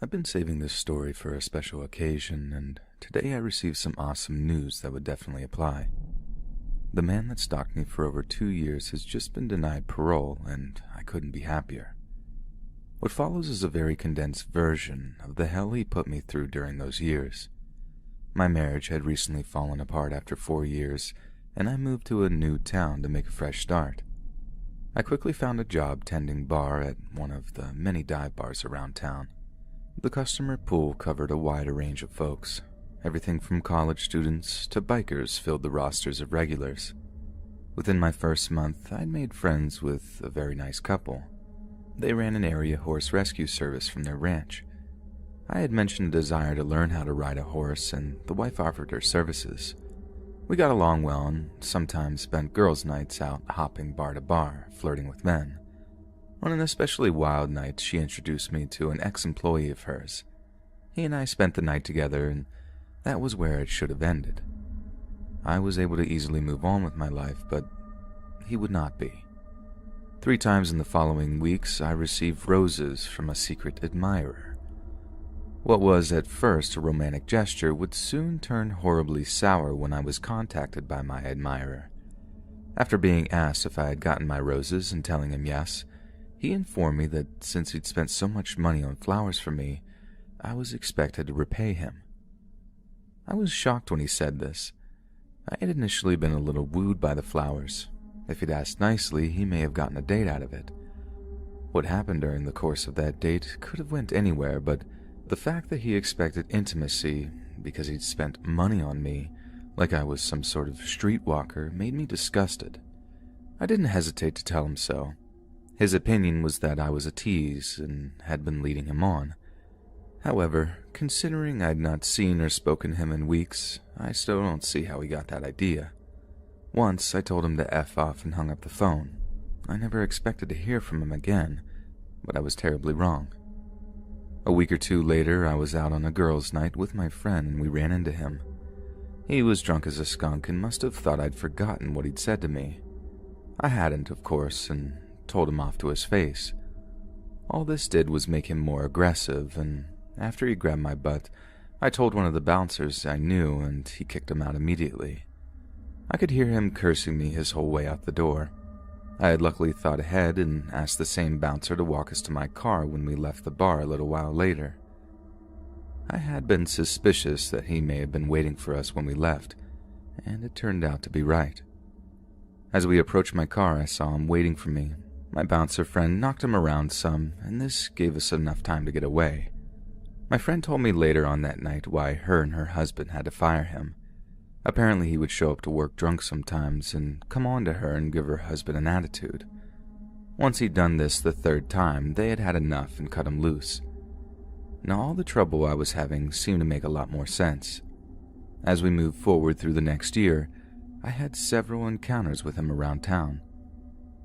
I've been saving this story for a special occasion, and today I received some awesome news that would definitely apply. The man that stalked me for over 2 years has just been denied parole, and I couldn't be happier. What follows is a very condensed version of the hell he put me through during those years. My marriage had recently fallen apart after 4 years, and I moved to a new town to make a fresh start. I quickly found a job tending bar at one of the many dive bars around town. The customer pool covered a wide range of folks. Everything from college students to bikers filled the rosters of regulars. Within my first month, I'd made friends with a very nice couple. They ran an area horse rescue service from their ranch. I had mentioned a desire to learn how to ride a horse, and the wife offered her services. We got along well and sometimes spent girls' nights out hopping bar to bar, flirting with men. On an especially wild night, she introduced me to an ex-employee of hers. He and I spent the night together, and that was where it should have ended. I was able to easily move on with my life, but he would not be. 3 times in the following weeks, I received roses from a secret admirer. What was at first a romantic gesture would soon turn horribly sour when I was contacted by my admirer. After being asked if I had gotten my roses and telling him yes, he informed me that since he'd spent so much money on flowers for me, I was expected to repay him. I was shocked when he said this. I had initially been a little wooed by the flowers. If he'd asked nicely, he may have gotten a date out of it. What happened during the course of that date could have went anywhere, but the fact that he expected intimacy because he'd spent money on me, like I was some sort of streetwalker, made me disgusted. I didn't hesitate to tell him so. His opinion was that I was a tease and had been leading him on. However, considering I'd not seen or spoken to him in weeks, I still don't see how he got that idea. Once I told him to F off and hung up the phone. I never expected to hear from him again, but I was terribly wrong. A week or 2 later, I was out on a girls' night with my friend and we ran into him. He was drunk as a skunk and must have thought I'd forgotten what he'd said to me. I hadn't, of course, and told him off to his face. All this did was make him more aggressive, and after he grabbed my butt, I told one of the bouncers I knew and he kicked him out immediately. I could hear him cursing me his whole way out the door. I had luckily thought ahead and asked the same bouncer to walk us to my car when we left the bar a little while later. I had been suspicious that he may have been waiting for us when we left, and it turned out to be right. As we approached my car, I saw him waiting for me. My bouncer friend knocked him around some, and this gave us enough time to get away. My friend told me later on that night why her and her husband had to fire him. Apparently he would show up to work drunk sometimes and come on to her and give her husband an attitude. Once he'd done this the 3rd time, they had had enough and cut him loose. Now all the trouble I was having seemed to make a lot more sense. As we moved forward through the next year, I had several encounters with him around town.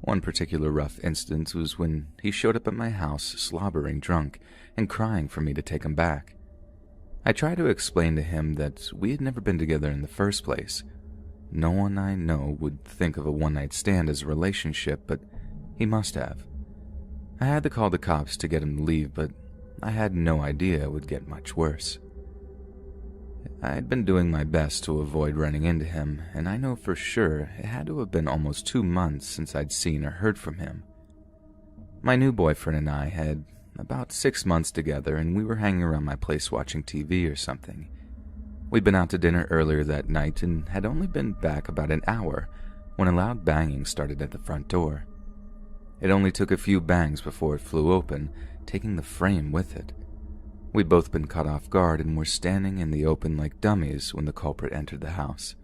One particular rough instance was when he showed up at my house slobbering drunk and crying for me to take him back. I tried to explain to him that we had never been together in the first place. No one I know would think of a one-night stand as a relationship, but he must have. I had to call the cops to get him to leave, but I had no idea it would get much worse. I had been doing my best to avoid running into him, and I know for sure it had to have been almost 2 months since I'd seen or heard from him. My new boyfriend and I had about 6 months together, and we were hanging around my place watching TV or something. We'd been out to dinner earlier that night and had only been back about an hour when a loud banging started at the front door. It only took a few bangs before it flew open, taking the frame with it. We'd both been caught off guard and were standing in the open like dummies when the culprit entered the house.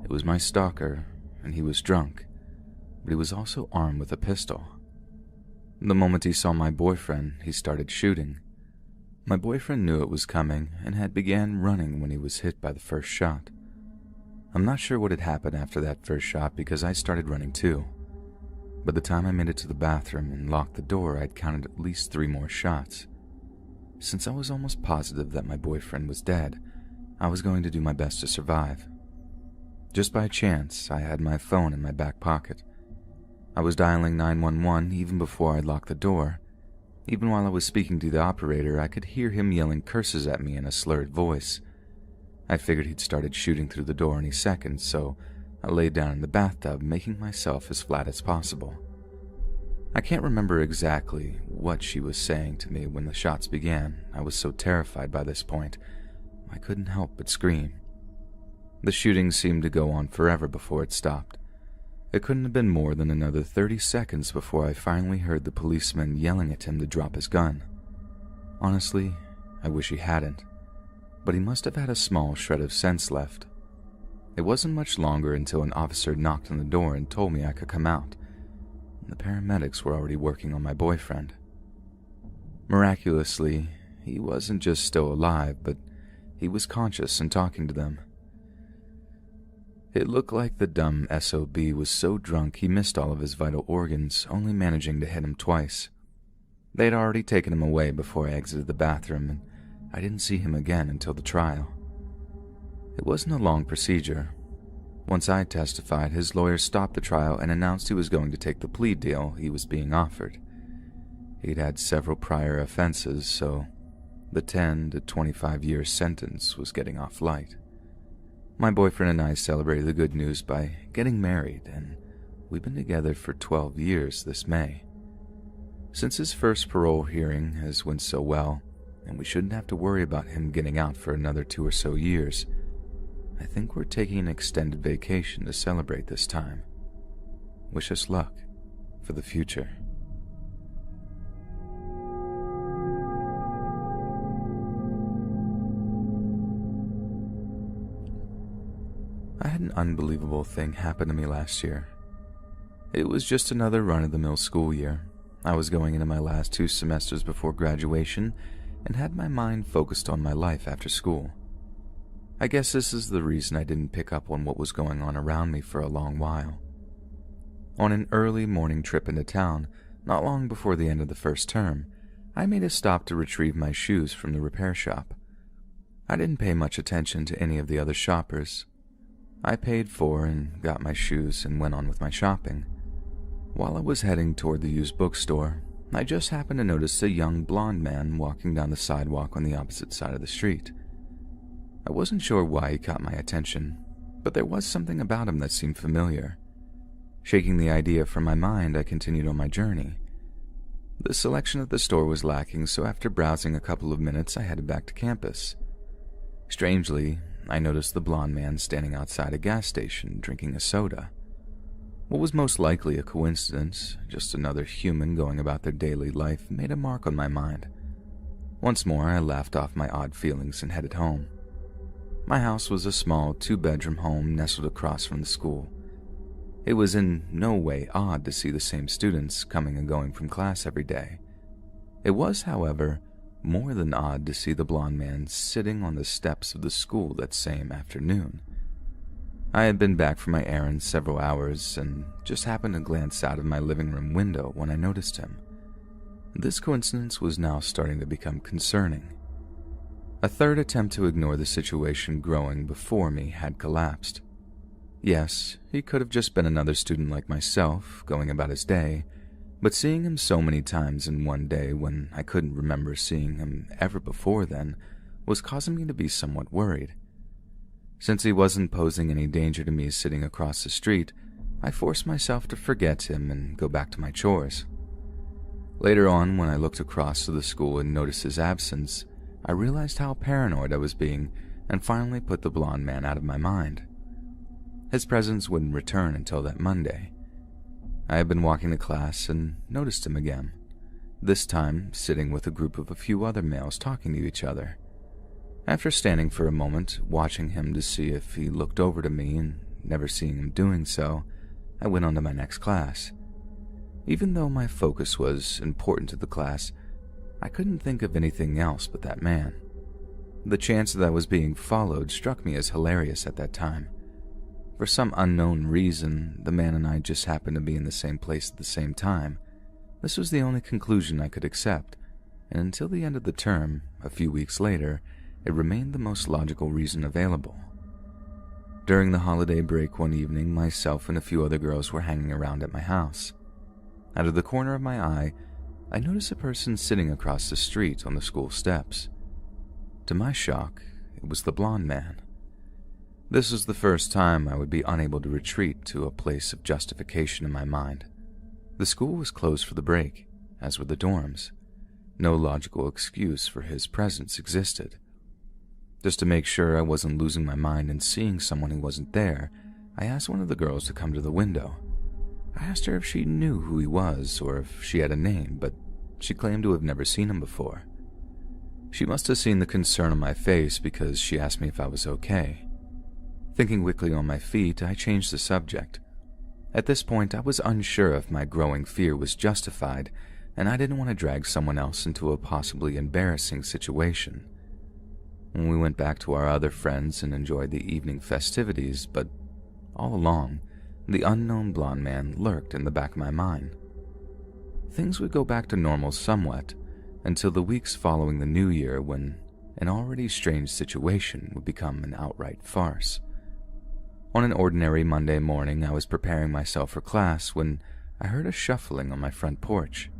It was my stalker, and he was drunk, but he was also armed with a pistol. The moment he saw my boyfriend, he started shooting. My boyfriend knew it was coming and had began running when he was hit by the first shot. I'm not sure what had happened after that first shot because I started running too. By the time I made it to the bathroom and locked the door, I'd counted at least 3 more shots. Since I was almost positive that my boyfriend was dead, I was going to do my best to survive. Just by chance, I had my phone in my back pocket. I was dialing 911 even before I locked the door. Even while I was speaking to the operator, I could hear him yelling curses at me in a slurred voice. I figured he'd started shooting through the door any second, so I laid down in the bathtub, making myself as flat as possible. I can't remember exactly what she was saying to me when the shots began. I was so terrified by this point, I couldn't help but scream. The shooting seemed to go on forever before it stopped. It couldn't have been more than another 30 seconds before I finally heard the policeman yelling at him to drop his gun. Honestly, I wish he hadn't, but he must have had a small shred of sense left. It wasn't much longer until an officer knocked on the door and told me I could come out. The paramedics were already working on my boyfriend. Miraculously, he wasn't just still alive, but he was conscious and talking to them. It looked like the dumb SOB was so drunk he missed all of his vital organs, only managing to hit him twice. They had already taken him away before I exited the bathroom, and I didn't see him again until the trial. It wasn't a long procedure. Once I testified, his lawyer stopped the trial and announced he was going to take the plea deal he was being offered. He'd had several prior offenses, so the 10 to 25-year sentence was getting off light. My boyfriend and I celebrated the good news by getting married, and we've been together for 12 years this May. Since his first parole hearing has went so well, and we shouldn't have to worry about him getting out for another 2 or so years, I think we're taking an extended vacation to celebrate this time. Wish us luck for the future. I had an unbelievable thing happen to me last year. It was just another run-of-the-mill school year. I was going into my last 2 semesters before graduation and had my mind focused on my life after school. I guess this is the reason I didn't pick up on what was going on around me for a long while. On an early morning trip into town, not long before the end of the first term, I made a stop to retrieve my shoes from the repair shop. I didn't pay much attention to any of the other shoppers. I paid for and got my shoes and went on with my shopping. While I was heading toward the used bookstore, I just happened to notice a young blonde man walking down the sidewalk on the opposite side of the street. I wasn't sure why he caught my attention, but there was something about him that seemed familiar. Shaking the idea from my mind, I continued on my journey. The selection at the store was lacking, so after browsing a couple of minutes, I headed back to campus. Strangely, I noticed the blonde man standing outside a gas station drinking a soda. What was most likely a coincidence, just another human going about their daily life, made a mark on my mind. Once more, I laughed off my odd feelings and headed home. My house was a small 2-bedroom home nestled across from the school. It was in no way odd to see the same students coming and going from class every day. It was, however, more than odd to see the blonde man sitting on the steps of the school that same afternoon. I had been back from my errands several hours and just happened to glance out of my living room window when I noticed him. This coincidence was now starting to become concerning. A third attempt to ignore the situation growing before me had collapsed. Yes, he could have just been another student like myself, going about his day, but seeing him so many times in one day when I couldn't remember seeing him ever before then was causing me to be somewhat worried. Since he wasn't posing any danger to me sitting across the street, I forced myself to forget him and go back to my chores. Later on, when I looked across to the school and noticed his absence, I realized how paranoid I was being and finally put the blonde man out of my mind. His presence wouldn't return until that Monday. I had been walking to class and noticed him again, this time sitting with a group of a few other males talking to each other. After standing for a moment, watching him to see if he looked over to me and never seeing him doing so, I went on to my next class. Even though my focus was important to the class, I couldn't think of anything else but that man. The chance that I was being followed struck me as hilarious at that time. For some unknown reason, the man and I just happened to be in the same place at the same time. This was the only conclusion I could accept, and until the end of the term, a few weeks later, it remained the most logical reason available. During the holiday break one evening, myself and a few other girls were hanging around at my house. Out of the corner of my eye, I noticed a person sitting across the street on the school steps. To my shock, it was the blonde man. This was the first time I would be unable to retreat to a place of justification in my mind. The school was closed for the break, as were the dorms. No logical excuse for his presence existed. Just to make sure I wasn't losing my mind and seeing someone who wasn't there, I asked one of the girls to come to the window. I asked her if she knew who he was or if she had a name, but she claimed to have never seen him before. She must have seen the concern on my face because she asked me if I was okay. Thinking quickly on my feet, I changed the subject. At this point, I was unsure if my growing fear was justified, and I didn't want to drag someone else into a possibly embarrassing situation. We went back to our other friends and enjoyed the evening festivities, but all along, the unknown blonde man lurked in the back of my mind. Things would go back to normal somewhat, until the weeks following the new year when an already strange situation would become an outright farce. On an ordinary Monday morning, I was preparing myself for class when I heard a shuffling on my front porch.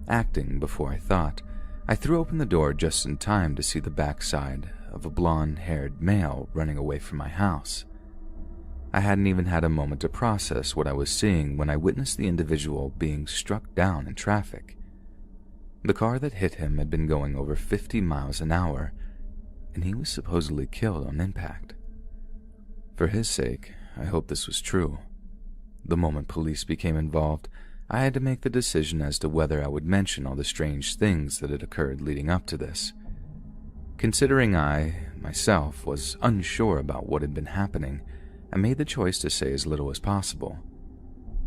Acting before I thought, I threw open the door just in time to see the backside of a blonde-haired male running away from my house. I hadn't even had a moment to process what I was seeing when I witnessed the individual being struck down in traffic. The car that hit him had been going over 50 miles an hour, and he was supposedly killed on impact. For his sake, I hoped this was true. The moment police became involved, I had to make the decision as to whether I would mention all the strange things that had occurred leading up to this. Considering I, myself, was unsure about what had been happening, I made the choice to say as little as possible.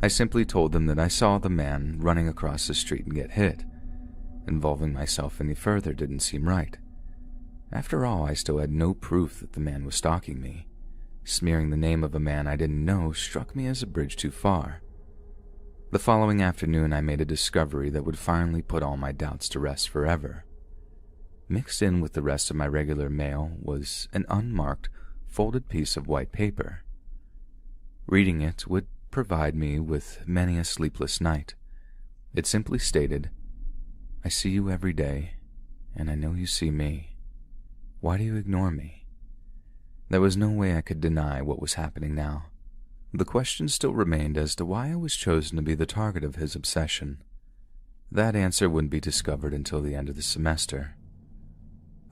I simply told them that I saw the man running across the street and get hit. Involving myself any further didn't seem right. After all, I still had no proof that the man was stalking me. Smearing the name of a man I didn't know struck me as a bridge too far. The following afternoon, I made a discovery that would finally put all my doubts to rest forever. Mixed in with the rest of my regular mail was an unmarked, folded piece of white paper. Reading it would provide me with many a sleepless night. It simply stated, "I see you every day, and I know you see me. Why do you ignore me?" There was no way I could deny what was happening now. The question still remained as to why I was chosen to be the target of his obsession. That answer wouldn't be discovered until the end of the semester.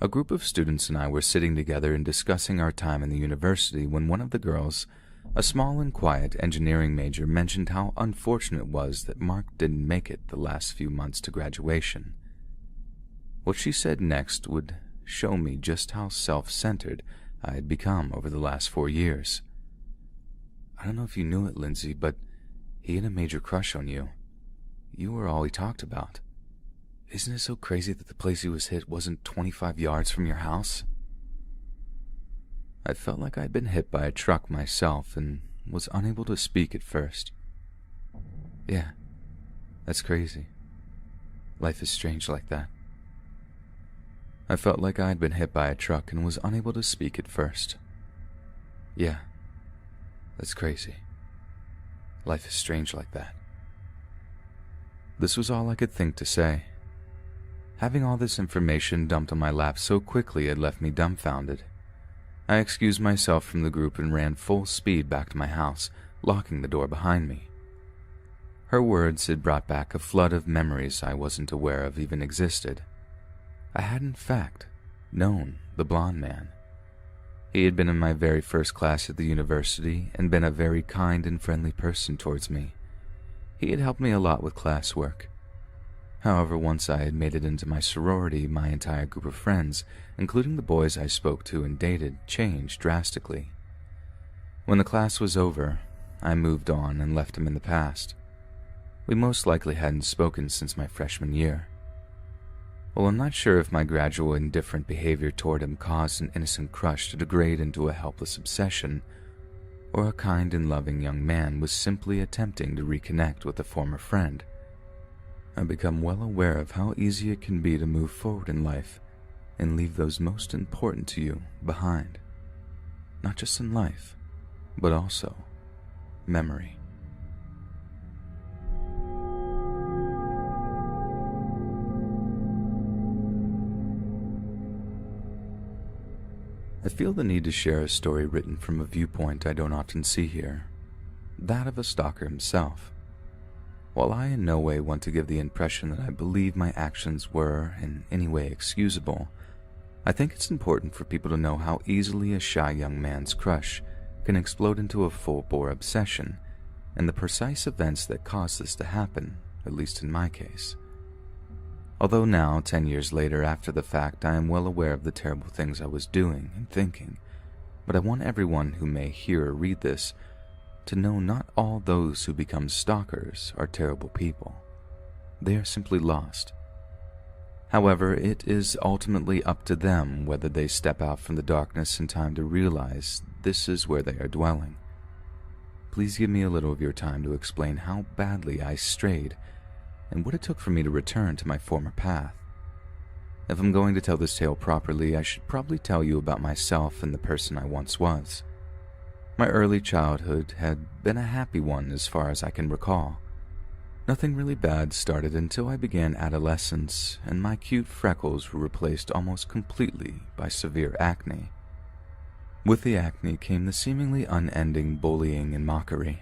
A group of students and I were sitting together and discussing our time in the university when one of the girls, a small and quiet engineering major, mentioned how unfortunate it was that Mark didn't make it the last few months to graduation. What she said next would show me just how self-centered I had become over the last 4 years. "I don't know if you knew it, Lindsay, but he had a major crush on you. You were all he talked about. Isn't it so crazy that the place he was hit wasn't 25 yards from your house?" I felt like I'd been hit by a truck myself and was unable to speak at first. "Yeah, that's crazy. Life is strange like that." I felt like I'd been hit by a truck and was unable to speak at first. "Yeah, that's crazy. Life is strange like that." This was all I could think to say. Having all this information dumped on my lap so quickly had left me dumbfounded. I excused myself from the group and ran full speed back to my house, locking the door behind me. Her words had brought back a flood of memories I wasn't aware of even existed. I had, in fact, known the blonde man. He had been in my very first class at the university and been a very kind and friendly person towards me. He had helped me a lot with classwork. However, once I had made it into my sorority, my entire group of friends, including the boys I spoke to and dated, changed drastically. When the class was over, I moved on and left him in the past. We most likely hadn't spoken since my freshman year. While I'm not sure if my gradual indifferent behavior toward him caused an innocent crush to degrade into a helpless obsession, or a kind and loving young man was simply attempting to reconnect with a former friend, I've become well aware of how easy it can be to move forward in life and leave those most important to you behind. Not just in life, but also memory. I feel the need to share a story written from a viewpoint I don't often see here, that of a stalker himself. While I in no way want to give the impression that I believe my actions were in any way excusable, I think it's important for people to know how easily a shy young man's crush can explode into a full-bore obsession, and the precise events that caused this to happen, at least in my case. Although now, 10 years later after the fact, I am well aware of the terrible things I was doing and thinking, but I want everyone who may hear or read this to know not all those who become stalkers are terrible people. They are simply lost. However, it is ultimately up to them whether they step out from the darkness in time to realize this is where they are dwelling. Please give me a little of your time to explain how badly I strayed and what it took for me to return to my former path. If I'm going to tell this tale properly, I should probably tell you about myself and the person I once was. My early childhood had been a happy one as far as I can recall. Nothing really bad started until I began adolescence, and my cute freckles were replaced almost completely by severe acne. With the acne came the seemingly unending bullying and mockery.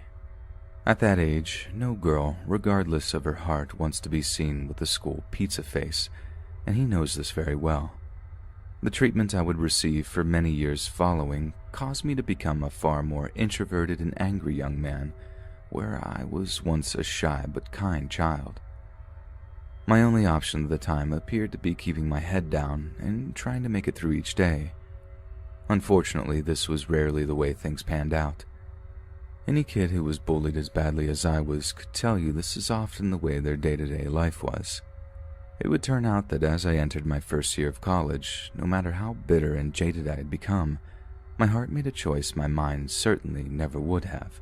At that age, no girl, regardless of her heart, wants to be seen with a school pizza face, and he knows this very well. The treatment I would receive for many years following caused me to become a far more introverted and angry young man, where I was once a shy but kind child. My only option at the time appeared to be keeping my head down and trying to make it through each day. Unfortunately, this was rarely the way things panned out. Any kid who was bullied as badly as I was could tell you this is often the way their day-to-day life was. It would turn out that as I entered my first year of college, no matter how bitter and jaded I had become, my heart made a choice my mind certainly never would have.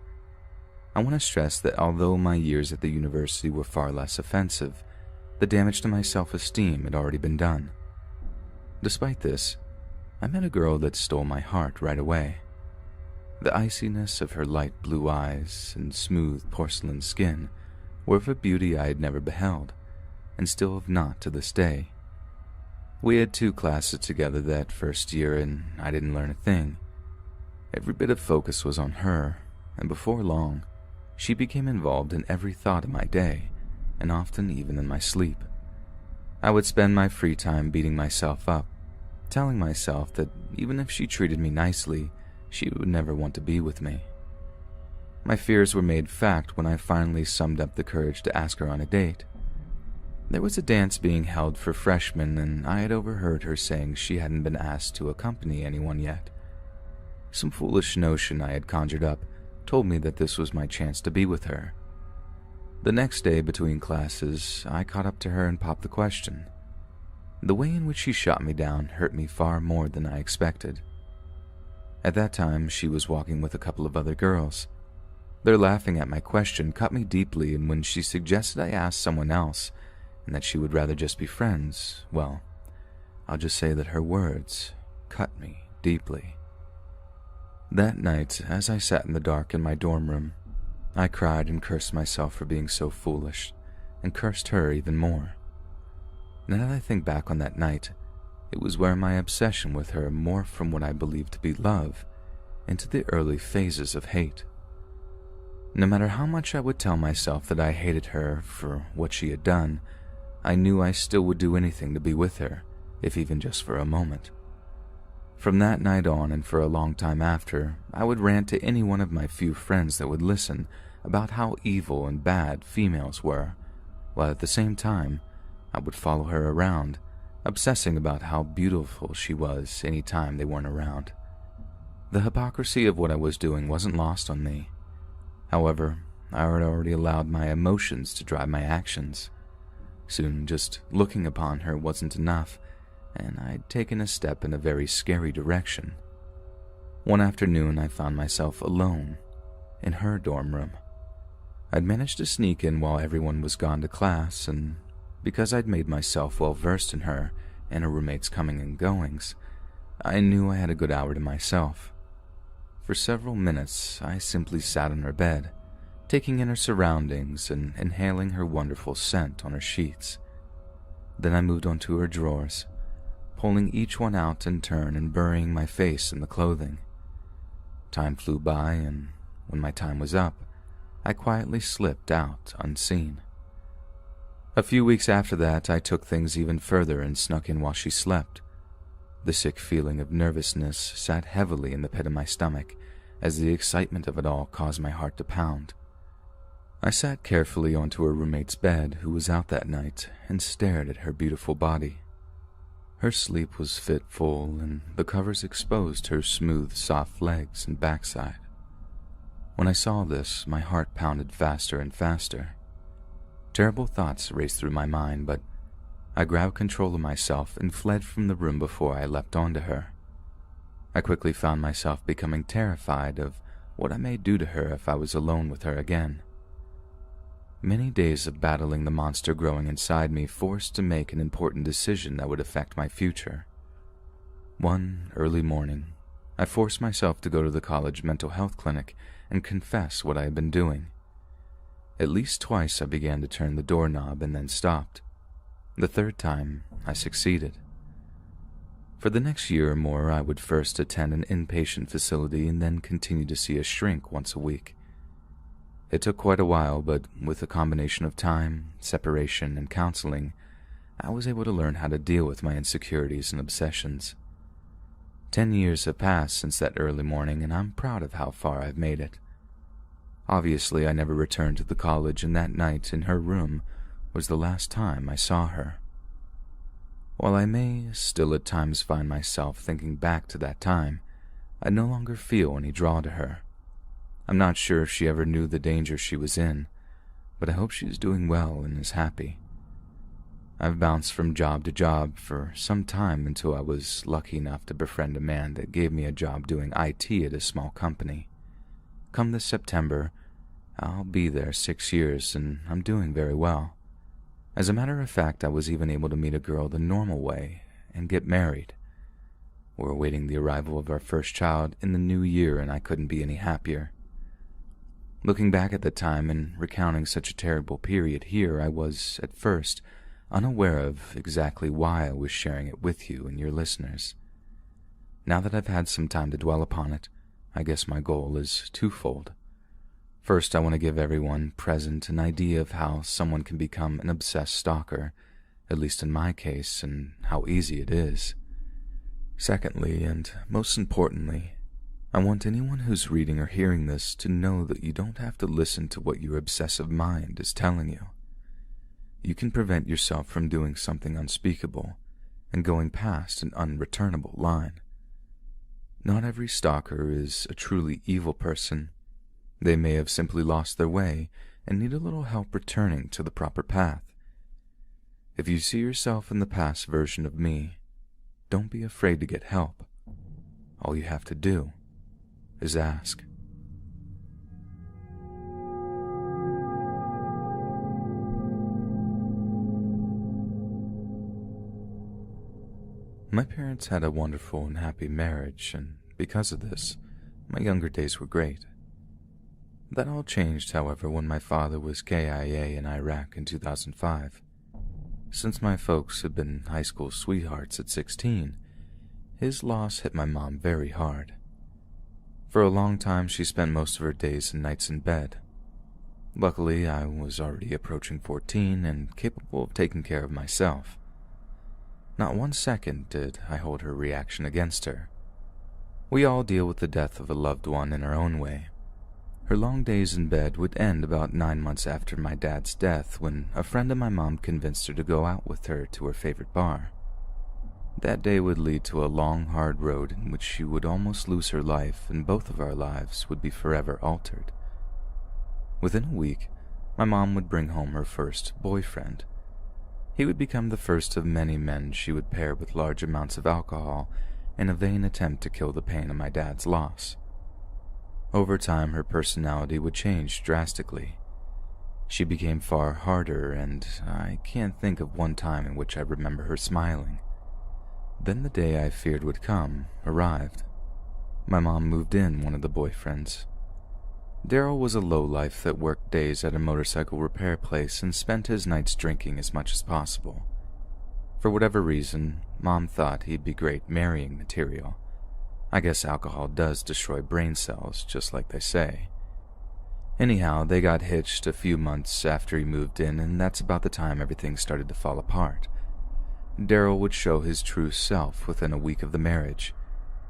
I want to stress that although my years at the university were far less offensive, the damage to my self-esteem had already been done. Despite this, I met a girl that stole my heart right away. The iciness of her light blue eyes and smooth porcelain skin were of a beauty I had never beheld, and still have not to this day. We had 2 classes together that first year, and I didn't learn a thing. Every bit of focus was on her, and before long, she became involved in every thought of my day, and often even in my sleep. I would spend my free time beating myself up, telling myself that even if she treated me nicely, she would never want to be with me. My fears were made fact when I finally summoned up the courage to ask her on a date. There was a dance being held for freshmen, and I had overheard her saying she hadn't been asked to accompany anyone yet. Some foolish notion I had conjured up told me that this was my chance to be with her. The next day between classes, I caught up to her and popped the question. The way in which she shot me down hurt me far more than I expected. At that time, she was walking with a couple of other girls. Their laughing at my question cut me deeply, and when she suggested I ask someone else, and that she would rather just be friends, well, I'll just say that her words cut me deeply. That night, as I sat in the dark in my dorm room, I cried and cursed myself for being so foolish, and cursed her even more. Now that I think back on that night, it was where my obsession with her morphed from what I believed to be love into the early phases of hate. No matter how much I would tell myself that I hated her for what she had done, I knew I still would do anything to be with her, if even just for a moment. From that night on and for a long time after, I would rant to any one of my few friends that would listen about how evil and bad females were, while at the same time, I would follow her around, obsessing about how beautiful she was any time they weren't around. The hypocrisy of what I was doing wasn't lost on me. However, I had already allowed my emotions to drive my actions. Soon, just looking upon her wasn't enough, and I'd taken a step in a very scary direction. One afternoon, I found myself alone in her dorm room. I'd managed to sneak in while everyone was gone to class, and because I'd made myself well versed in her and her roommates' coming and goings, I knew I had a good hour to myself. For several minutes, I simply sat on her bed, taking in her surroundings and inhaling her wonderful scent on her sheets. Then I moved on to her drawers, pulling each one out in turn and burying my face in the clothing. Time flew by, and when my time was up, I quietly slipped out unseen. A few weeks after that, I took things even further and snuck in while she slept. The sick feeling of nervousness sat heavily in the pit of my stomach as the excitement of it all caused my heart to pound. I sat carefully onto her roommate's bed, who was out that night, and stared at her beautiful body. Her sleep was fitful, and the covers exposed her smooth, soft legs and backside. When I saw this, my heart pounded faster and faster. Terrible thoughts raced through my mind, but I grabbed control of myself and fled from the room before I leapt onto her. I quickly found myself becoming terrified of what I may do to her if I was alone with her again. Many days of battling the monster growing inside me forced to make an important decision that would affect my future. One early morning, I forced myself to go to the college mental health clinic and confess what I had been doing. At least twice I began to turn the doorknob and then stopped. The third time, I succeeded. For the next year or more, I would first attend an inpatient facility and then continue to see a shrink once a week. It took quite a while, but with a combination of time, separation, and counseling, I was able to learn how to deal with my insecurities and obsessions. 10 years have passed since that early morning, and I'm proud of how far I've made it. Obviously, I never returned to the college, and that night in her room was the last time I saw her. While I may still at times find myself thinking back to that time, I no longer feel any draw to her. I'm not sure if she ever knew the danger she was in, but I hope she's doing well and is happy. I've bounced from job to job for some time until I was lucky enough to befriend a man that gave me a job doing IT at a small company. Come this September, I'll be there 6 years, and I'm doing very well. As a matter of fact, I was even able to meet a girl the normal way and get married. We're awaiting the arrival of our first child in the new year, and I couldn't be any happier. Looking back at the time and recounting such a terrible period here, I was, at first, unaware of exactly why I was sharing it with you and your listeners. Now that I've had some time to dwell upon it, I guess my goal is twofold. First, I want to give everyone present an idea of how someone can become an obsessed stalker, at least in my case, and how easy it is. Secondly, and most importantly, I want anyone who's reading or hearing this to know that you don't have to listen to what your obsessive mind is telling you. You can prevent yourself from doing something unspeakable and going past an unreturnable line. Not every stalker is a truly evil person. They may have simply lost their way and need a little help returning to the proper path. If you see yourself in the past version of me, don't be afraid to get help. All you have to do is ask. My parents had a wonderful and happy marriage, and because of this, my younger days were great. That all changed, however, when my father was KIA in Iraq in 2005. Since my folks had been high school sweethearts at 16, his loss hit my mom very hard. For a long time, she spent most of her days and nights in bed. Luckily, I was already approaching 14 and capable of taking care of myself. Not 1 second did I hold her reaction against her. We all deal with the death of a loved one in our own way. Her long days in bed would end about 9 months after my dad's death, when a friend of my mom convinced her to go out with her to her favorite bar. That day would lead to a long, hard road in which she would almost lose her life, and both of our lives would be forever altered. Within a week, my mom would bring home her first boyfriend. He would become the first of many men she would pair with large amounts of alcohol in a vain attempt to kill the pain of my dad's loss. Over time, her personality would change drastically. She became far harder, and I can't think of one time in which I remember her smiling. Then the day I feared would come arrived. My mom moved in one of the boyfriends. Daryl was a lowlife that worked days at a motorcycle repair place and spent his nights drinking as much as possible. For whatever reason, Mom thought he'd be great marrying material. I guess alcohol does destroy brain cells, just like they say. Anyhow, they got hitched a few months after he moved in, and that's about the time everything started to fall apart. Daryl would show his true self within a week of the marriage.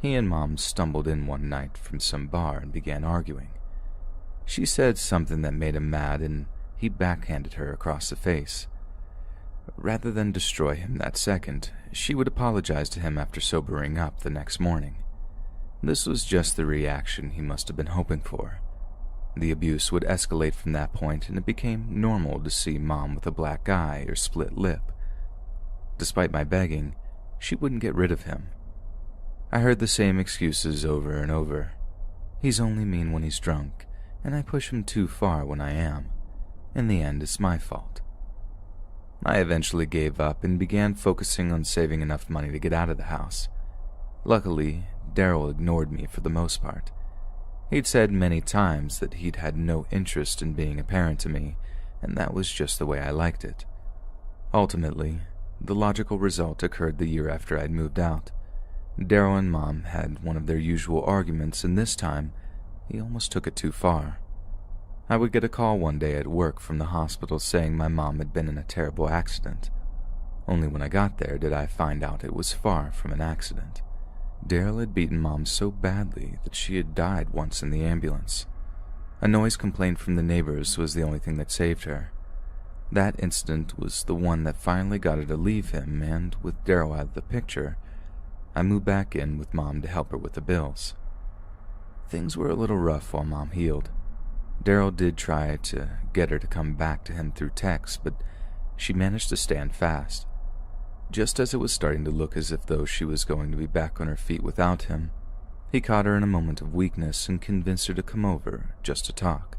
He and Mom stumbled in one night from some bar and began arguing. She said something that made him mad, and he backhanded her across the face. Rather than destroy him that second, she would apologize to him after sobering up the next morning. This was just the reaction he must have been hoping for. The abuse would escalate from that point, and it became normal to see Mom with a black eye or split lip. Despite my begging, she wouldn't get rid of him. I heard the same excuses over and over. He's only mean when he's drunk, and I push him too far when I am. In the end, it's my fault. I eventually gave up and began focusing on saving enough money to get out of the house. Luckily, Daryl ignored me for the most part. He'd said many times that he'd had no interest in being a parent to me, and that was just the way I liked it. Ultimately, the logical result occurred the year after I'd moved out. Daryl and Mom had one of their usual arguments, and this time, he almost took it too far. I would get a call one day at work from the hospital saying my mom had been in a terrible accident. Only when I got there did I find out it was far from an accident. Daryl had beaten Mom so badly that she had died once in the ambulance. A noise complaint from the neighbors was the only thing that saved her. That incident was the one that finally got her to leave him, and with Daryl out of the picture, I moved back in with Mom to help her with the bills. Things were a little rough while Mom healed. Daryl did try to get her to come back to him through text, but she managed to stand fast. Just as it was starting to look as if though she was going to be back on her feet without him, he caught her in a moment of weakness and convinced her to come over just to talk.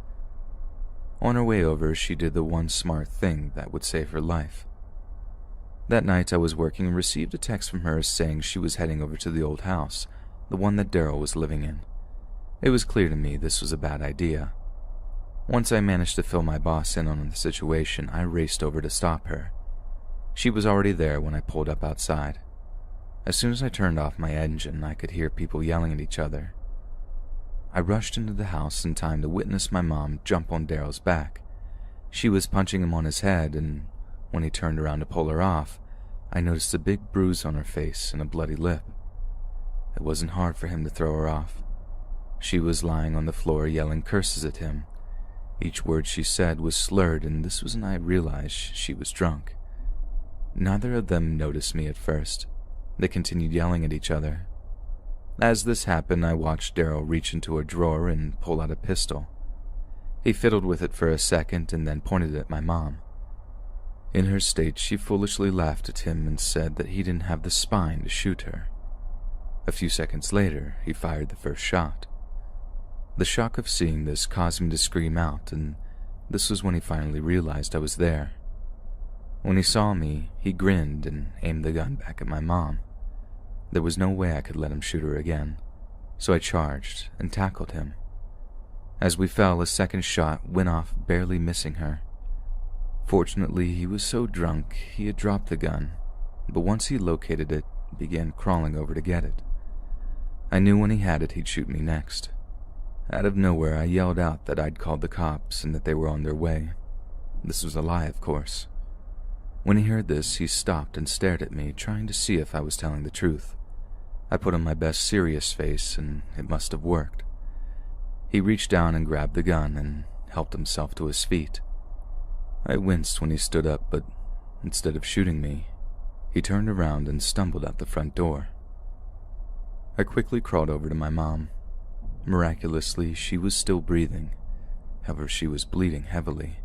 On her way over, she did the one smart thing that would save her life. That night I was working and received a text from her saying she was heading over to the old house, the one that Daryl was living in. It was clear to me this was a bad idea. Once I managed to fill my boss in on the situation, I raced over to stop her. She was already there when I pulled up outside. As soon as I turned off my engine, I could hear people yelling at each other. I rushed into the house in time to witness my mom jump on Daryl's back. She was punching him on his head, and when he turned around to pull her off, I noticed a big bruise on her face and a bloody lip. It wasn't hard for him to throw her off. She was lying on the floor yelling curses at him. Each word she said was slurred, and this was when I realized she was drunk. Neither of them noticed me at first. They continued yelling at each other. As this happened, I watched Daryl reach into a drawer and pull out a pistol. He fiddled with it for a second and then pointed it at my mom. In her state, she foolishly laughed at him and said that he didn't have the spine to shoot her. A few seconds later, he fired the first shot. The shock of seeing this caused me to scream out, and this was when he finally realized I was there. When he saw me, he grinned and aimed the gun back at my mom. There was no way I could let him shoot her again, so I charged and tackled him. As we fell, a second shot went off, barely missing her. Fortunately, he was so drunk he had dropped the gun, but once he located it, began crawling over to get it. I knew when he had it, he'd shoot me next. Out of nowhere, I yelled out that I'd called the cops and that they were on their way. This was a lie, of course. When he heard this, he stopped and stared at me, trying to see if I was telling the truth. I put on my best serious face, and it must have worked. He reached down and grabbed the gun and helped himself to his feet. I winced when he stood up, but instead of shooting me, he turned around and stumbled out the front door. I quickly crawled over to my mom. Miraculously, she was still breathing. However, she was bleeding heavily.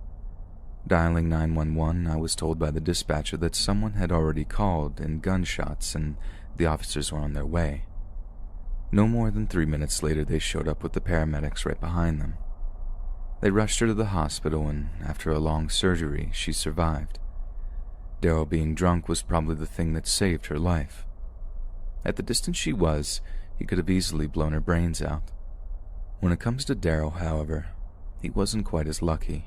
Dialing 911, I was told by the dispatcher that someone had already called in gunshots and the officers were on their way. No more than 3 minutes later, they showed up with the paramedics right behind them. They rushed her to the hospital, and after a long surgery, she survived. Daryl being drunk was probably the thing that saved her life. At the distance she was, he could have easily blown her brains out. When it comes to Daryl, however, he wasn't quite as lucky.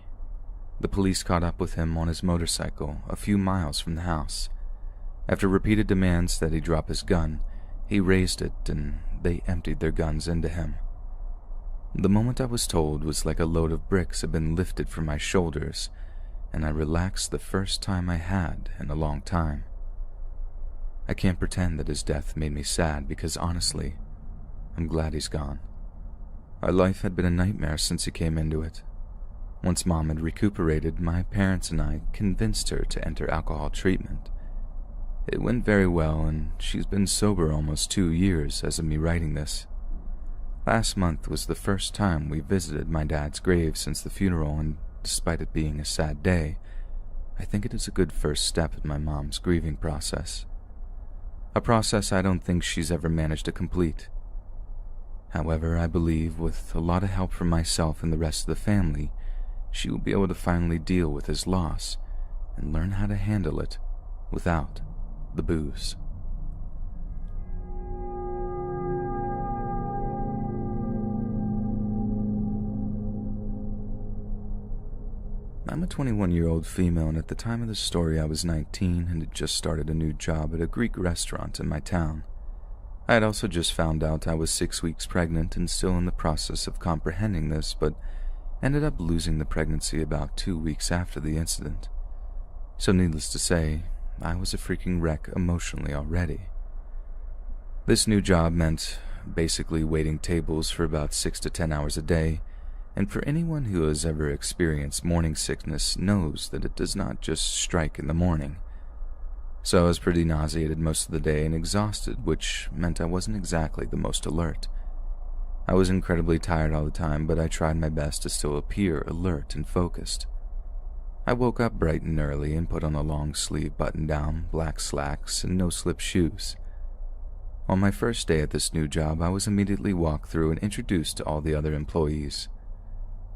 The police caught up with him on his motorcycle a few miles from the house. After repeated demands that he drop his gun, he raised it and they emptied their guns into him. The moment I was told was like a load of bricks had been lifted from my shoulders, and I relaxed the first time I had in a long time. I can't pretend that his death made me sad because honestly, I'm glad he's gone. Our life had been a nightmare since he came into it. Once Mom had recuperated, my parents and I convinced her to enter alcohol treatment. It went very well, and she's been sober almost 2 years as of me writing this. Last month was the first time we visited my dad's grave since the funeral, and despite it being a sad day, I think it is a good first step in my mom's grieving process. A process I don't think she's ever managed to complete. However, I believe with a lot of help from myself and the rest of the family, she will be able to finally deal with his loss and learn how to handle it without the booze. I'm a 21-year-old female, and at the time of the story I was 19 and had just started a new job at a Greek restaurant in my town. I had also just found out I was 6 weeks pregnant and still in the process of comprehending this, but ended up losing the pregnancy about 2 weeks after the incident. So needless to say, I was a freaking wreck emotionally already. This new job meant basically waiting tables for about 6 to 10 hours a day, and for anyone who has ever experienced morning sickness knows that it does not just strike in the morning. So I was pretty nauseated most of the day and exhausted, which meant I wasn't exactly the most alert. I was incredibly tired all the time, but I tried my best to still appear alert and focused. I woke up bright and early and put on a long-sleeve button-down, black slacks, and no-slip shoes. On my first day at this new job, I was immediately walked through and introduced to all the other employees.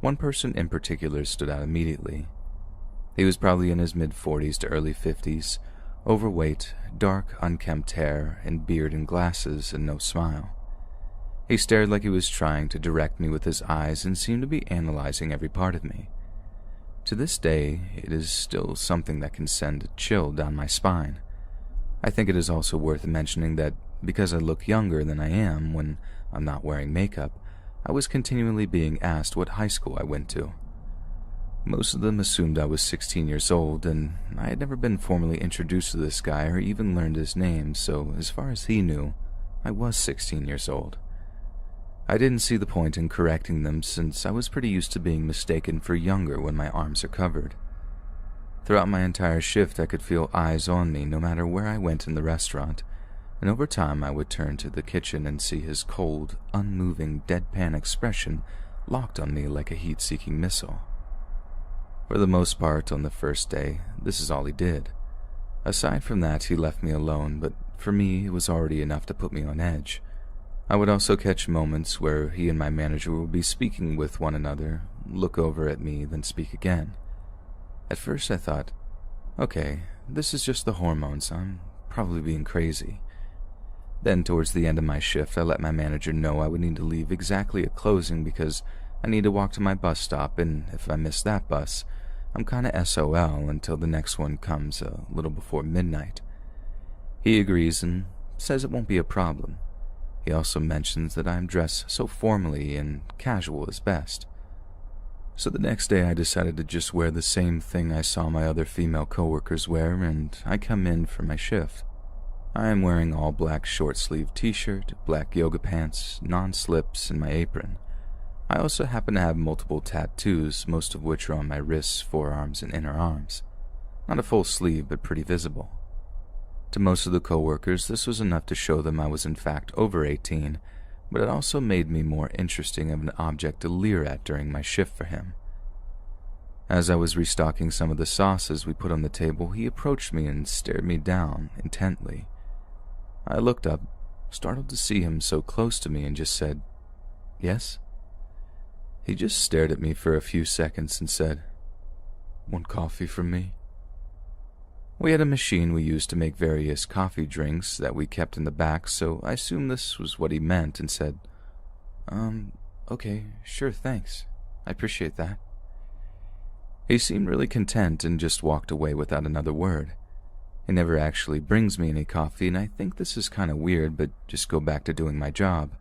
One person in particular stood out immediately. He was probably in his mid-40s to early 50s, overweight, dark, unkempt hair, and beard and glasses, and no smile. He stared like he was trying to direct me with his eyes and seemed to be analyzing every part of me. To this day, it is still something that can send a chill down my spine. I think it is also worth mentioning that because I look younger than I am when I'm not wearing makeup, I was continually being asked what high school I went to. Most of them assumed I was 16 years old, and I had never been formally introduced to this guy or even learned his name, so as far as he knew, I was 16 years old. I didn't see the point in correcting them since I was pretty used to being mistaken for younger when my arms are covered. Throughout my entire shift, I could feel eyes on me no matter where I went in the restaurant, and over time I would turn to the kitchen and see his cold, unmoving, deadpan expression locked on me like a heat-seeking missile. For the most part, on the first day, this is all he did. Aside from that, he left me alone, but for me, it was already enough to put me on edge. I would also catch moments where he and my manager would be speaking with one another, look over at me, then speak again. At first I thought, okay, this is just the hormones, I'm probably being crazy. Then towards the end of my shift, I let my manager know I would need to leave exactly at closing because I need to walk to my bus stop, and if I miss that bus, I'm kinda SOL until the next one comes a little before midnight. He agrees and says it won't be a problem. He also mentions that I'm dressed so formally and casual is best. So the next day I decided to just wear the same thing I saw my other female coworkers wear, and I come in for my shift. I am wearing all black short-sleeved t-shirt, black yoga pants, non-slips, and my apron. I also happen to have multiple tattoos, most of which are on my wrists, forearms, and inner arms. Not a full sleeve, but pretty visible. To most of the coworkers, this was enough to show them I was in fact over 18, but it also made me more interesting of an object to leer at during my shift for him. As I was restocking some of the sauces we put on the table, he approached me and stared me down intently. I looked up, startled to see him so close to me, and just said, "Yes?" He just stared at me for a few seconds and said, "Want coffee from me?" We had a machine we used to make various coffee drinks that we kept in the back, so I assumed this was what he meant and said, Okay, sure, thanks. I appreciate that." He seemed really content and just walked away without another word. He never actually brings me any coffee, and I think this is kind of weird, but just go back to doing my job.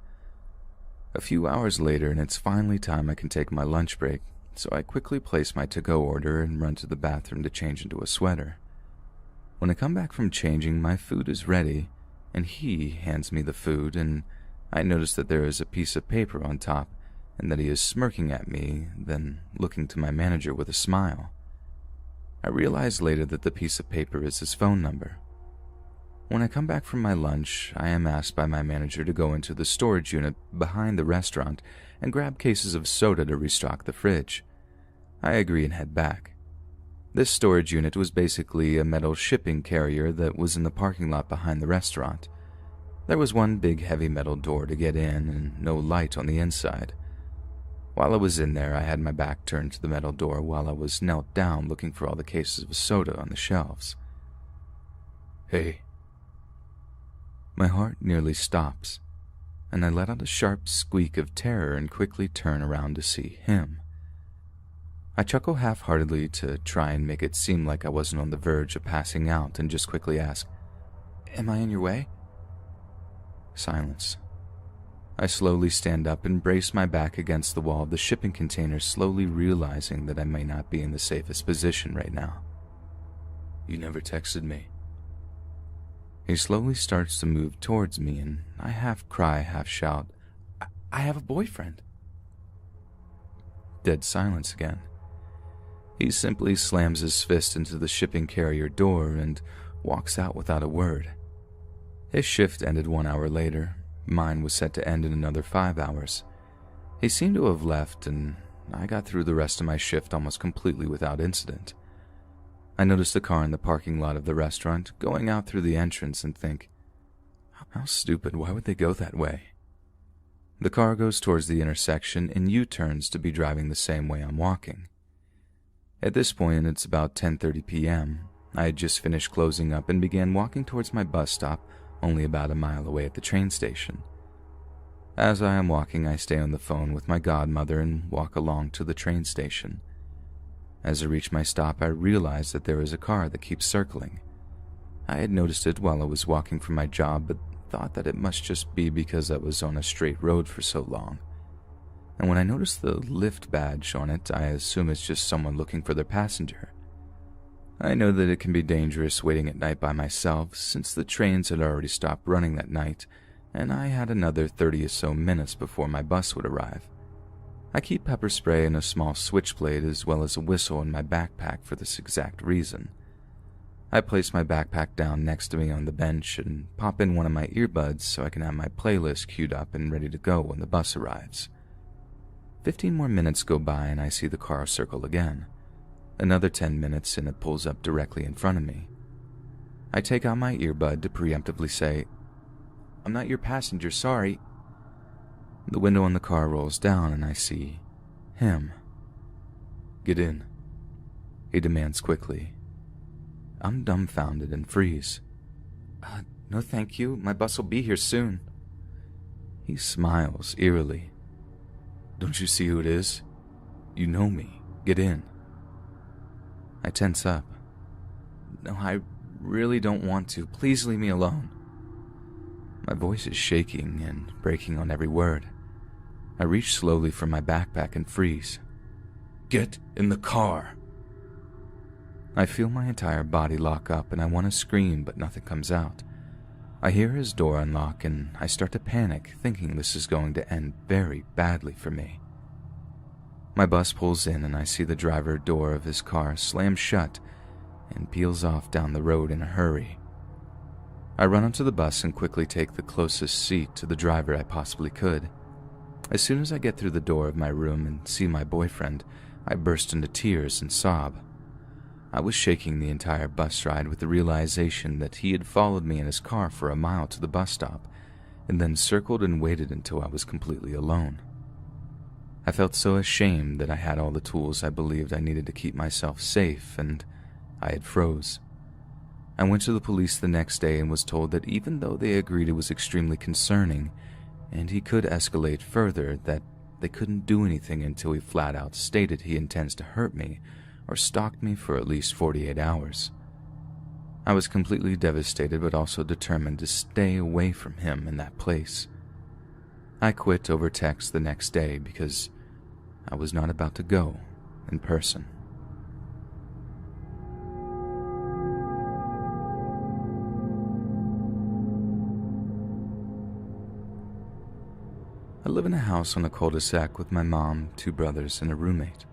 A few hours later, and it's finally time I can take my lunch break, so I quickly place my to-go order and run to the bathroom to change into a sweater. When I come back from changing, my food is ready, and he hands me the food, and I notice that there is a piece of paper on top, and that he is smirking at me, then looking to my manager with a smile. I realize later that the piece of paper is his phone number. When I come back from my lunch, I am asked by my manager to go into the storage unit behind the restaurant and grab cases of soda to restock the fridge. I agree and head back. This storage unit was basically a metal shipping carrier that was in the parking lot behind the restaurant. There was one big heavy metal door to get in and no light on the inside. While I was in there, I had my back turned to the metal door while I was knelt down looking for all the cases of soda on the shelves. "Hey." My heart nearly stops, and I let out a sharp squeak of terror and quickly turn around to see him. I chuckle half-heartedly to try and make it seem like I wasn't on the verge of passing out and just quickly ask, "Am I in your way?" Silence. I slowly stand up and brace my back against the wall of the shipping container, slowly realizing that I may not be in the safest position right now. "You never texted me." He slowly starts to move towards me, and I half cry, half shout, I have a boyfriend." Dead silence again. He simply slams his fist into the shipping carrier door and walks out without a word. His shift ended 1 hour later. Mine was set to end in another 5 hours. He seemed to have left, and I got through the rest of my shift almost completely without incident. I noticed the car in the parking lot of the restaurant going out through the entrance and think, how stupid, why would they go that way? The car goes towards the intersection and U-turns to be driving the same way I'm walking. At this point, it's about 10:30 p.m. I had just finished closing up and began walking towards my bus stop, only about a mile away at the train station. As I am walking, I stay on the phone with my godmother and walk along to the train station. As I reach my stop, I realize that there is a car that keeps circling. I had noticed it while I was walking from my job, but thought that it must just be because I was on a straight road for so long. And when I notice the lift badge on it, I assume it's just someone looking for their passenger. I know that it can be dangerous waiting at night by myself, since the trains had already stopped running that night, and I had another 30 or so minutes before my bus would arrive. I keep pepper spray and a small switchblade as well as a whistle in my backpack for this exact reason. I place my backpack down next to me on the bench and pop in one of my earbuds so I can have my playlist queued up and ready to go when the bus arrives. 15 more minutes go by and I see the car circle again. Another 10 minutes and it pulls up directly in front of me. I take out my earbud to preemptively say, "I'm not your passenger, sorry." The window on the car rolls down and I see him. "Get in," he demands quickly. I'm dumbfounded and freeze. No thank you, my bus will be here soon." He smiles eerily. "Don't you see who it is? You know me. Get in." I tense up. "No, I really don't want to. Please leave me alone." My voice is shaking and breaking on every word. I reach slowly for my backpack and freeze. "Get in the car." I feel my entire body lock up and I want to scream, but nothing comes out. I hear his door unlock and I start to panic, thinking this is going to end very badly for me. My bus pulls in and I see the driver door of his car slam shut and peels off down the road in a hurry. I run onto the bus and quickly take the closest seat to the driver I possibly could. As soon as I get through the door of my room and see my boyfriend, I burst into tears and sob. I was shaking the entire bus ride with the realization that he had followed me in his car for a mile to the bus stop, and then circled and waited until I was completely alone. I felt so ashamed that I had all the tools I believed I needed to keep myself safe, and I had froze. I went to the police the next day and was told that even though they agreed it was extremely concerning, and he could escalate further, that they couldn't do anything until he flat out stated he intends to hurt me or stalk me for at least 48 hours. I was completely devastated but also determined to stay away from him in that place. I quit over text the next day because I was not about to go in person. I live in a house on a cul-de-sac with my mom, 2 brothers, and a roommate.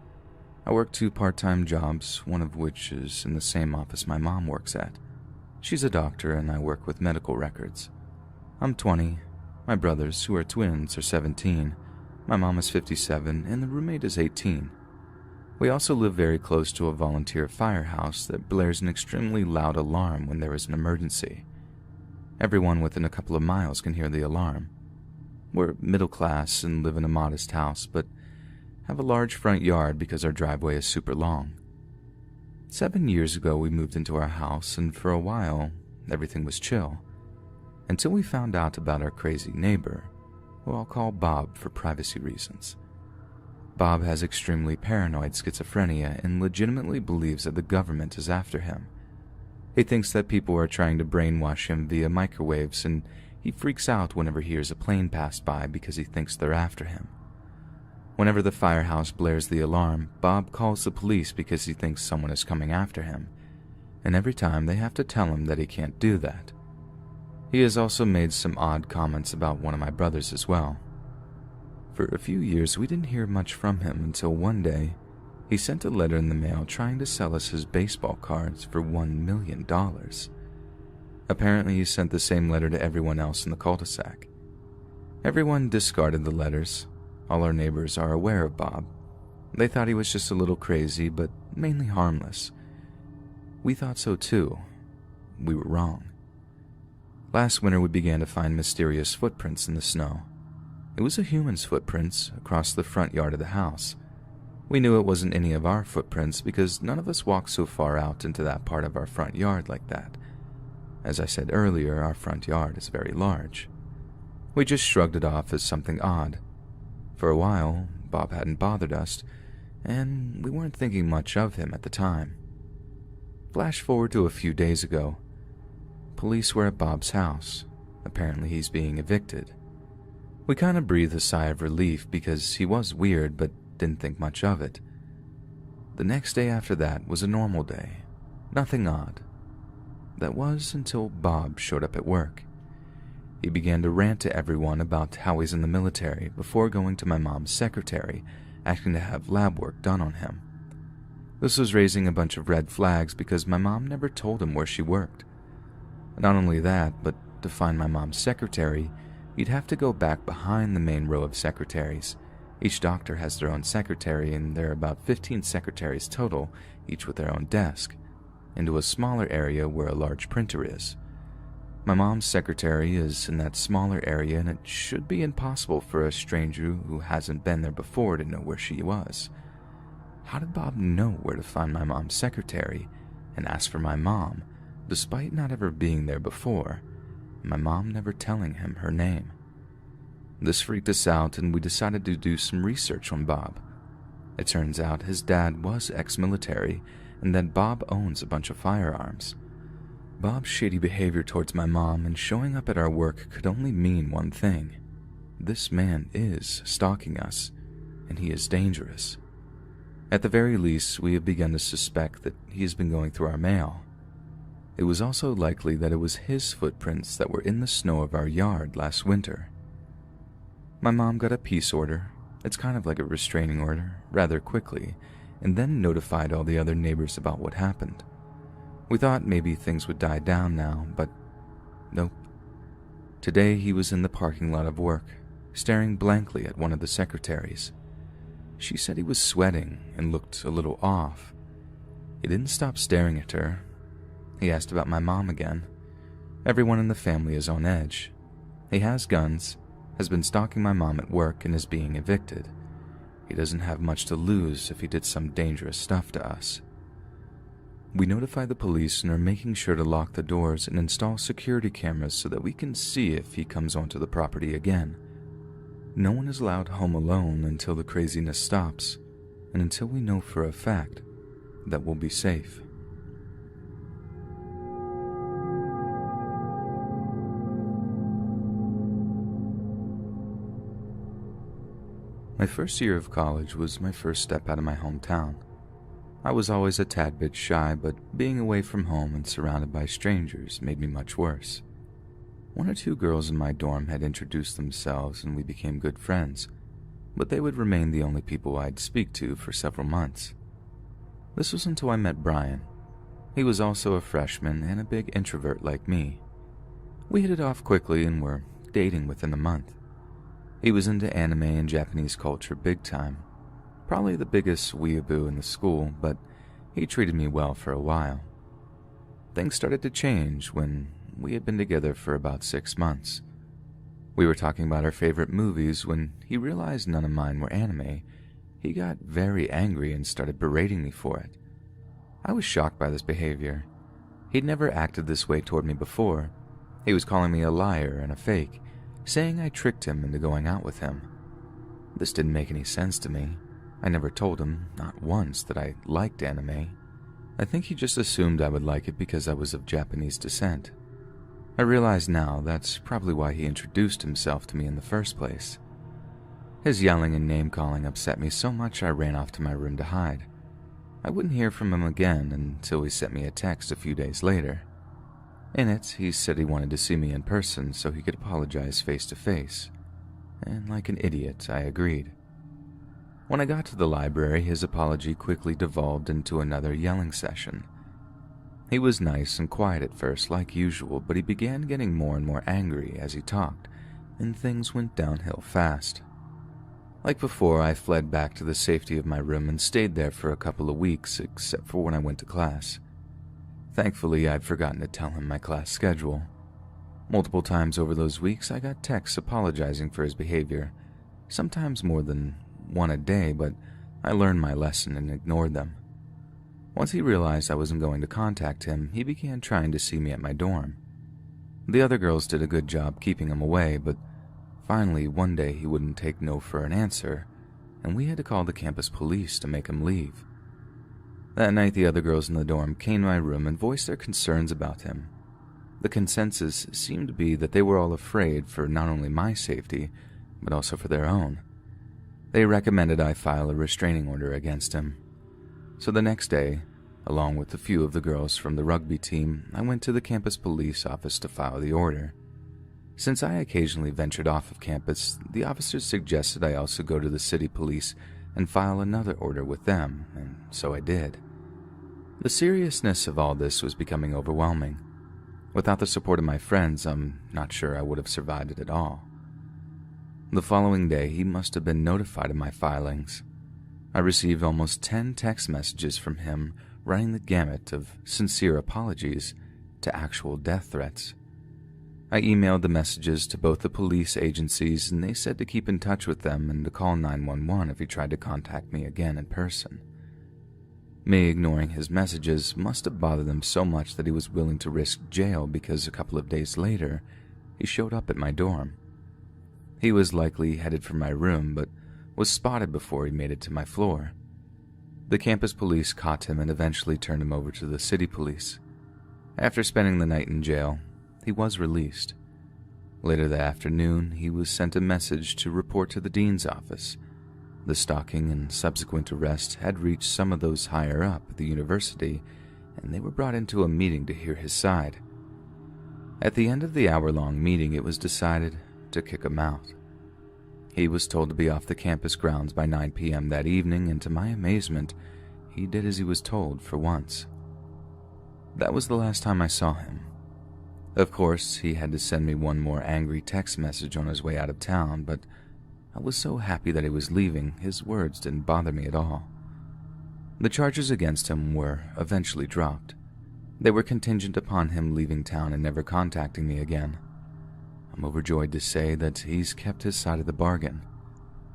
I work 2 part-time jobs, one of which is in the same office my mom works at. She's a doctor and I work with medical records. I'm 20, my brothers, who are twins, are 17, my mom is 57, and the roommate is 18. We also live very close to a volunteer firehouse that blares an extremely loud alarm when there is an emergency. Everyone within a couple of miles can hear the alarm. We're middle class and live in a modest house, but have a large front yard because our driveway is super long. 7 years ago we moved into our house, and for a while everything was chill, until we found out about our crazy neighbor, who I'll call Bob for privacy reasons. Bob has extremely paranoid schizophrenia and legitimately believes that the government is after him. He thinks that people are trying to brainwash him via microwaves, and he freaks out whenever he hears a plane pass by because he thinks they're after him. Whenever the firehouse blares the alarm, Bob calls the police because he thinks someone is coming after him, and every time they have to tell him that he can't do that. He has also made some odd comments about one of my brothers as well. For a few years we didn't hear much from him until one day he sent a letter in the mail trying to sell us his baseball cards for $1 million. Apparently he sent the same letter to everyone else in the cul-de-sac. Everyone discarded the letters. All our neighbors are aware of Bob. They thought he was just a little crazy, but mainly harmless. We thought so too. We were wrong. Last winter we began to find mysterious footprints in the snow. It was a human's footprints across the front yard of the house. We knew it wasn't any of our footprints because none of us walked so far out into that part of our front yard like that. As I said earlier, our front yard is very large. We just shrugged it off as something odd. For a while, Bob hadn't bothered us, and we weren't thinking much of him at the time. Flash forward to a few days ago. Police were at Bob's house. Apparently he's being evicted. We kind of breathed a sigh of relief because he was weird but didn't think much of it. The next day after that was a normal day. Nothing odd. That was until Bob showed up at work. He began to rant to everyone about how he's in the military before going to my mom's secretary, asking to have lab work done on him. This was raising a bunch of red flags because my mom never told him where she worked. Not only that, but to find my mom's secretary, you'd have to go back behind the main row of secretaries. Each doctor has their own secretary, and there are about 15 secretaries total, each with their own desk, into a smaller area where a large printer is. My mom's secretary is in that smaller area, and it should be impossible for a stranger who hasn't been there before to know where she was. How did Bob know where to find my mom's secretary and ask for my mom, despite not ever being there before, and my mom never telling him her name? This freaked us out, and we decided to do some research on Bob. It turns out his dad was ex-military, and that Bob owns a bunch of firearms. Bob's shady behavior towards my mom and showing up at our work could only mean one thing. This man is stalking us, and he is dangerous. At the very least, we have begun to suspect that he has been going through our mail. It was also likely that it was his footprints that were in the snow of our yard last winter. My mom got a peace order, it's kind of like a restraining order, rather quickly, and then notified all the other neighbors about what happened. We thought maybe things would die down now, but nope. Today he was in the parking lot of work, staring blankly at one of the secretaries. She said he was sweating and looked a little off. He didn't stop staring at her. He asked about my mom again. Everyone in the family is on edge. He has guns, has been stalking my mom at work, and is being evicted. He doesn't have much to lose if he did some dangerous stuff to us. We notify the police and are making sure to lock the doors and install security cameras so that we can see if he comes onto the property again. No one is allowed home alone until the craziness stops, and until we know for a fact that we'll be safe. My first year of college was my first step out of my hometown. I was always a tad bit shy, but being away from home and surrounded by strangers made me much worse. One or two girls in my dorm had introduced themselves and we became good friends, but they would remain the only people I'd speak to for several months. This was until I met Brian. He was also a freshman and a big introvert like me. We hit it off quickly and were dating within a month. He was into anime and Japanese culture big time. Probably the biggest weeaboo in the school, but he treated me well for a while. Things started to change when we had been together for about 6 months. We were talking about our favorite movies when he realized none of mine were anime. He got very angry and started berating me for it. I was shocked by this behavior. He'd never acted this way toward me before. He was calling me a liar and a fake, saying I tricked him into going out with him. This didn't make any sense to me. I never told him, not once, that I liked anime. I think he just assumed I would like it because I was of Japanese descent. I realize now that's probably why he introduced himself to me in the first place. His yelling and name-calling upset me so much I ran off to my room to hide. I wouldn't hear from him again until he sent me a text a few days later. In it, he said he wanted to see me in person so he could apologize face to face. And like an idiot, I agreed. When I got to the library, his apology quickly devolved into another yelling session. He was nice and quiet at first, like usual, but he began getting more and more angry as he talked, and things went downhill fast. Like before, I fled back to the safety of my room and stayed there for a couple of weeks, except for when I went to class. Thankfully, I'd forgotten to tell him my class schedule. Multiple times over those weeks, I got texts apologizing for his behavior, sometimes more than one a day, but I learned my lesson and ignored them. Once he realized I wasn't going to contact him, he began trying to see me at my dorm. The other girls did a good job keeping him away, but finally one day he wouldn't take no for an answer, and we had to call the campus police to make him leave. That night, the other girls in the dorm came to my room and voiced their concerns about him. The consensus seemed to be that they were all afraid for not only my safety, but also for their own. They recommended I file a restraining order against him. So the next day, along with a few of the girls from the rugby team, I went to the campus police office to file the order. Since I occasionally ventured off of campus, the officers suggested I also go to the city police and file another order with them, and so I did. The seriousness of all this was becoming overwhelming. Without the support of my friends, I'm not sure I would have survived it at all. The following day, he must have been notified of my filings. I received almost 10 text messages from him running the gamut of sincere apologies to actual death threats. I emailed the messages to both the police agencies, and they said to keep in touch with them and to call 911 if he tried to contact me again in person. Me ignoring his messages must have bothered them so much that he was willing to risk jail because a couple of days later, he showed up at my dorm. He was likely headed for my room, but was spotted before he made it to my floor. The campus police caught him and eventually turned him over to the city police. After spending the night in jail, he was released. Later that afternoon, he was sent a message to report to the dean's office. The stalking and subsequent arrest had reached some of those higher up at the university, and they were brought into a meeting to hear his side. At the end of the hour-long meeting, it was decided to kick him out. He was told to be off the campus grounds by 9 p.m. that evening, and to my amazement, he did as he was told for once. That was the last time I saw him. Of course, he had to send me one more angry text message on his way out of town, but I was so happy that he was leaving, his words didn't bother me at all. The charges against him were eventually dropped. They were contingent upon him leaving town and never contacting me again. I'm overjoyed to say that he's kept his side of the bargain.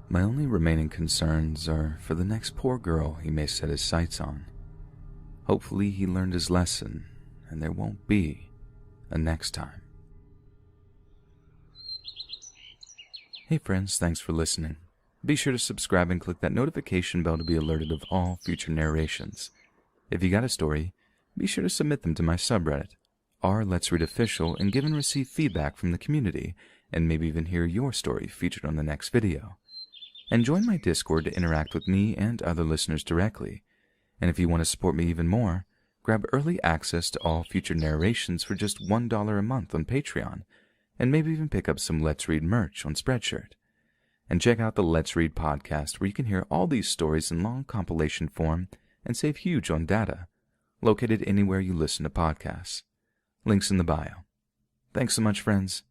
My only remaining concerns are for the next poor girl he may set his sights on. Hopefully he learned his lesson, and there won't be a next time. Hey friends, thanks for listening. Be sure to subscribe and click that notification bell to be alerted of all future narrations. If you got a story, be sure to submit them to my subreddit, Let's Read Official, and give and receive feedback from the community, and maybe even hear your story featured on the next video. And join my Discord to interact with me and other listeners directly. And if you want to support me even more, grab early access to all future narrations for just $1 a month on Patreon, and maybe even pick up some Let's Read merch on Spreadshirt. And check out the Let's Read podcast, where you can hear all these stories in long compilation form and save huge on data, located anywhere you listen to podcasts. Links in the bio. Thanks so much, friends,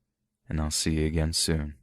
and I'll see you again soon.